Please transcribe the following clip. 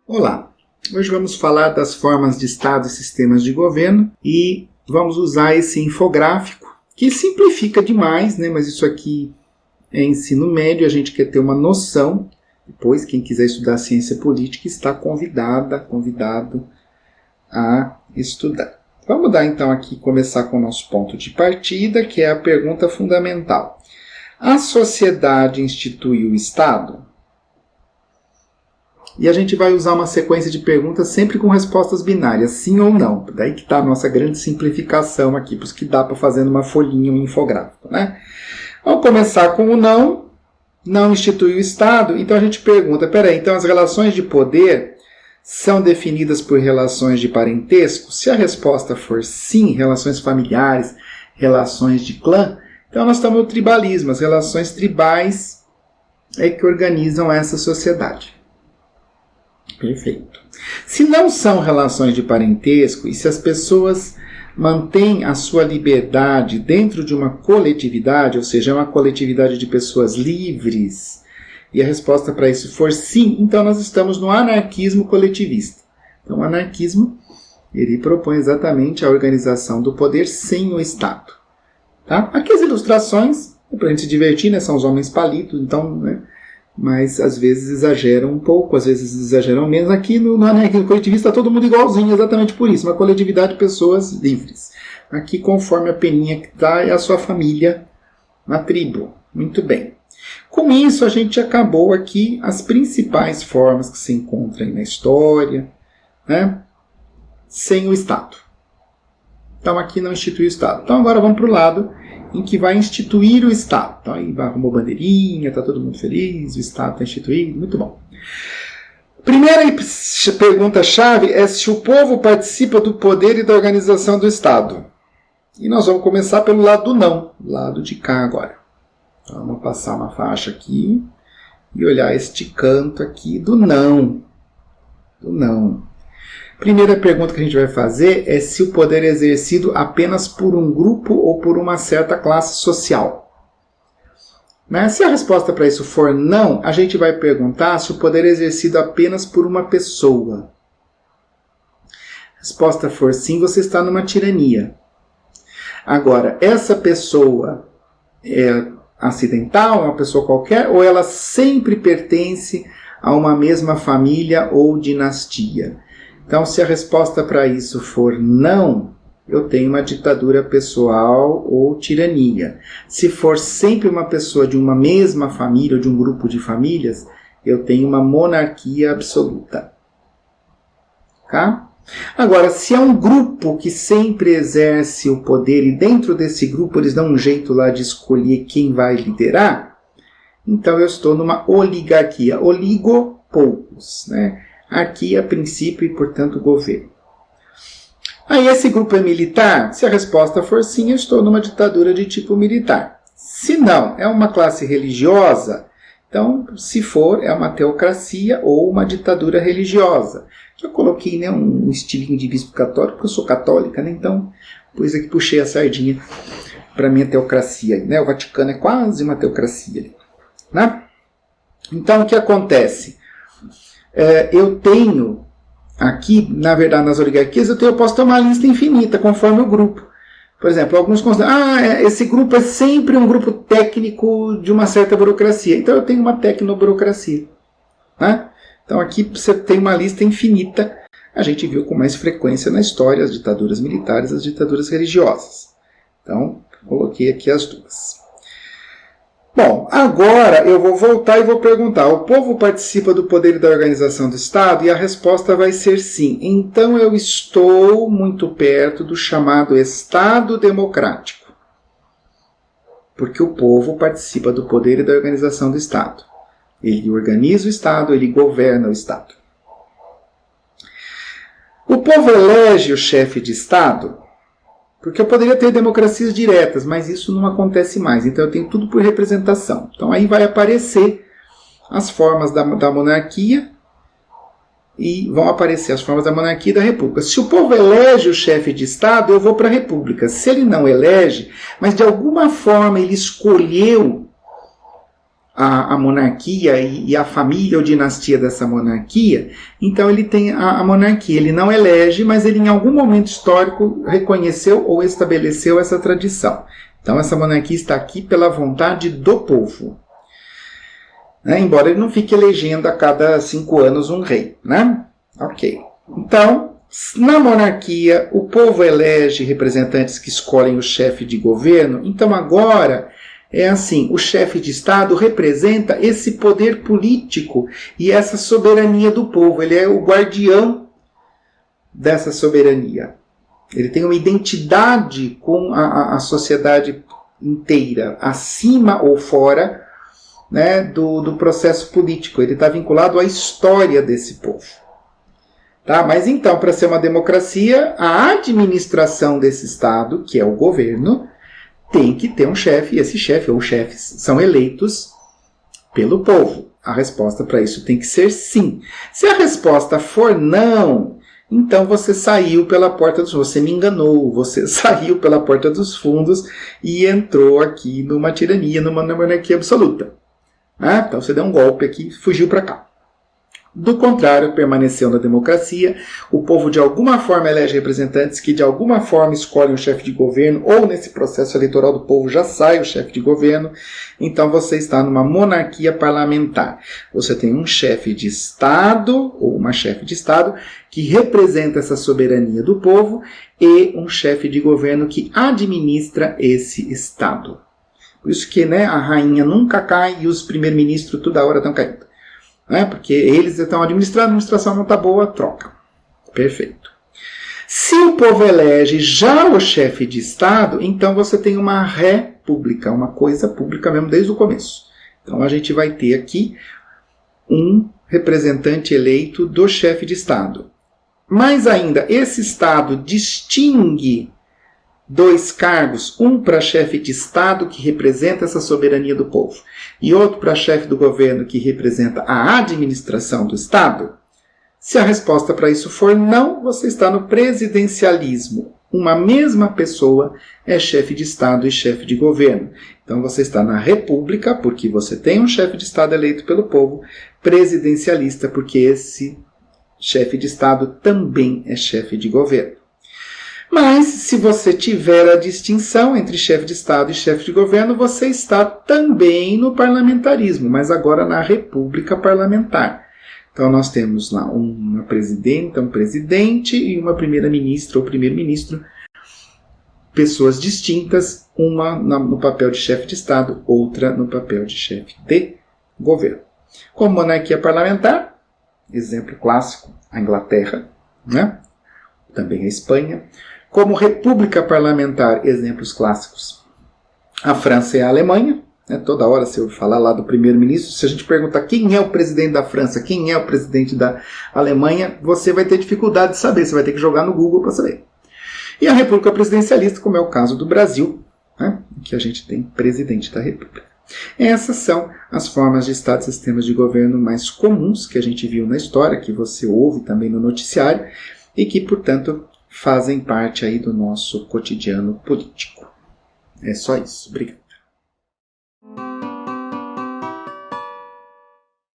Olá, hoje vamos falar das formas de Estado e sistemas de governo e vamos usar esse infográfico que simplifica demais, né? Mas isso aqui é ensino médio, a gente quer ter uma noção. Depois, quem quiser estudar ciência política está convidado a estudar. Vamos então aqui começar com o nosso ponto de partida, que é a pergunta fundamental. A sociedade institui o Estado? E a gente vai usar uma sequência de perguntas sempre com respostas binárias, sim ou não. Daí que está a nossa grande simplificação aqui, por isso que dá para fazer numa folhinha um infográfico, né? Vamos começar com o não. Não institui o Estado. Então a gente pergunta, peraí, então as relações de poder são definidas por relações de parentesco? Se a resposta for sim, relações familiares, relações de clã, então nós estamos no tribalismo. As relações tribais é que organizam essa sociedade. Perfeito. Se não são relações de parentesco e se as pessoas mantêm a sua liberdade dentro de uma coletividade, ou seja, uma coletividade de pessoas livres, e a resposta para isso for sim, então nós estamos no anarquismo coletivista. Então o anarquismo, ele propõe exatamente a organização do poder sem o Estado. Tá? Aqui as ilustrações, para a gente se divertir, né? São os homens palitos, então, né? Mas às vezes exageram um pouco, às vezes exageram menos. Aqui no anarquismo coletivista está todo mundo igualzinho, exatamente por isso, uma coletividade de pessoas livres. Aqui, conforme a peninha que está, é a sua família na tribo. Muito bem. Com isso, a gente acabou aqui as principais formas que se encontram aí na história, né? Sem o Estado. Então aqui não institui o Estado. Então agora vamos para o lado em que vai instituir o Estado. Então aí arrumou bandeirinha, está todo mundo feliz, o Estado está instituído, muito bom. Primeira pergunta-chave é se o povo participa do poder e da organização do Estado. E nós vamos começar pelo lado do não, lado de cá agora. Então, vamos passar uma faixa aqui e olhar este canto aqui do não. Do não. Primeira pergunta que a gente vai fazer é se o poder é exercido apenas por um grupo ou por uma certa classe social. Né? Se a resposta para isso for não, a gente vai perguntar se o poder é exercido apenas por uma pessoa. A resposta for sim, você está numa tirania. Agora, essa pessoa é acidental, uma pessoa qualquer, ou ela sempre pertence a uma mesma família ou dinastia? Então, se a resposta para isso for não, eu tenho uma ditadura pessoal ou tirania. Se for sempre uma pessoa de uma mesma família ou de um grupo de famílias, eu tenho uma monarquia absoluta. Tá? Agora, se é um grupo que sempre exerce o poder e dentro desse grupo eles dão um jeito lá de escolher quem vai liderar, então eu estou numa oligarquia. Oligo, poucos, né? Aqui, a princípio, e, portanto, governo. Aí, esse grupo é militar? Se a resposta for sim, eu estou numa ditadura de tipo militar. Se não, é uma classe religiosa, então, se for, é uma teocracia ou uma ditadura religiosa. Eu coloquei, né, um estilinho de bispo católico, porque eu sou católica, né? Então, pois aqui puxei a sardinha para a minha teocracia. Né? O Vaticano é quase uma teocracia. Né? Então, o que acontece? Eu tenho aqui, na verdade, nas oligarquias, eu posso ter uma lista infinita, conforme o grupo. Por exemplo, alguns consideram, esse grupo é sempre um grupo técnico de uma certa burocracia. Então eu tenho uma tecnoburocracia. Né? Então aqui você tem uma lista infinita. A gente viu com mais frequência na história as ditaduras militares e as ditaduras religiosas. Então, coloquei aqui as duas. Bom, agora eu vou voltar e vou perguntar, o povo participa do poder e da organização do Estado? E a resposta vai ser sim. Então eu estou muito perto do chamado Estado democrático. Porque o povo participa do poder e da organização do Estado. Ele organiza o Estado, ele governa o Estado. O povo elege o chefe de Estado? Porque eu poderia ter democracias diretas, mas isso não acontece mais. Então eu tenho tudo por representação. Então aí vai aparecer as formas da monarquia e vão aparecer as formas da monarquia e da república. Se o povo elege o chefe de Estado, eu vou para a república. Se ele não elege, mas de alguma forma ele escolheu a monarquia e a família ou dinastia dessa monarquia, então ele tem a monarquia. Ele não elege, mas ele em algum momento histórico reconheceu ou estabeleceu essa tradição. Então essa monarquia está aqui pela vontade do povo. Né? Embora ele não fique elegendo a cada 5 anos um rei. Né? Ok. Então, na monarquia, o povo elege representantes que escolhem o chefe de governo. Então agora é assim, o chefe de Estado representa esse poder político e essa soberania do povo. Ele é o guardião dessa soberania. Ele tem uma identidade com a sociedade inteira, acima ou fora, né, do processo político. Ele está vinculado à história desse povo. Tá? Mas então, para ser uma democracia, a administração desse Estado, que é o governo, tem que ter um chefe, e esse chefe ou chefes são eleitos pelo povo. A resposta para isso tem que ser sim. Se a resposta for não, então você saiu pela porta dos fundos, você me enganou, você saiu pela porta dos fundos e entrou aqui numa tirania, numa monarquia absoluta. Então você deu um golpe aqui, fugiu para cá. Do contrário, permaneceu na democracia, o povo de alguma forma elege representantes que de alguma forma escolhem o chefe de governo, ou nesse processo eleitoral do povo já sai o chefe de governo, então você está numa monarquia parlamentar. Você tem um chefe de Estado, ou uma chefe de Estado, que representa essa soberania do povo, e um chefe de governo que administra esse Estado. Por isso que, né, a rainha nunca cai e os primeiros-ministros toda hora estão caindo. Porque eles estão administrando, a administração não está boa, troca. Perfeito. Se o povo elege já o chefe de Estado, então você tem uma república, uma coisa pública mesmo desde o começo. Então a gente vai ter aqui um representante eleito do chefe de Estado. Mais ainda, esse Estado distingue 2 cargos, um para chefe de Estado, que representa essa soberania do povo, e outro para chefe do governo, que representa a administração do Estado. Se a resposta para isso for não, você está no presidencialismo. Uma mesma pessoa é chefe de Estado e chefe de governo. Então você está na república, porque você tem um chefe de Estado eleito pelo povo, presidencialista, porque esse chefe de Estado também é chefe de governo. Mas, se você tiver a distinção entre chefe de Estado e chefe de governo, você está também no parlamentarismo, mas agora na república parlamentar. Então, nós temos lá uma presidenta, um presidente e uma primeira-ministra ou primeiro-ministro, pessoas distintas, uma no papel de chefe de Estado, outra no papel de chefe de governo. Como monarquia parlamentar, exemplo clássico, a Inglaterra, né? Também a Espanha. Como república parlamentar, exemplos clássicos, a França e a Alemanha. Toda hora se eu falar lá do primeiro-ministro, se a gente perguntar quem é o presidente da França, quem é o presidente da Alemanha, você vai ter dificuldade de saber, você vai ter que jogar no Google para saber. E a república presidencialista, como é o caso do Brasil, né, que a gente tem presidente da república. Essas são as formas de Estado e sistemas de governo mais comuns que a gente viu na história, que você ouve também no noticiário, e que, portanto, fazem parte aí do nosso cotidiano político. É só isso. Obrigado.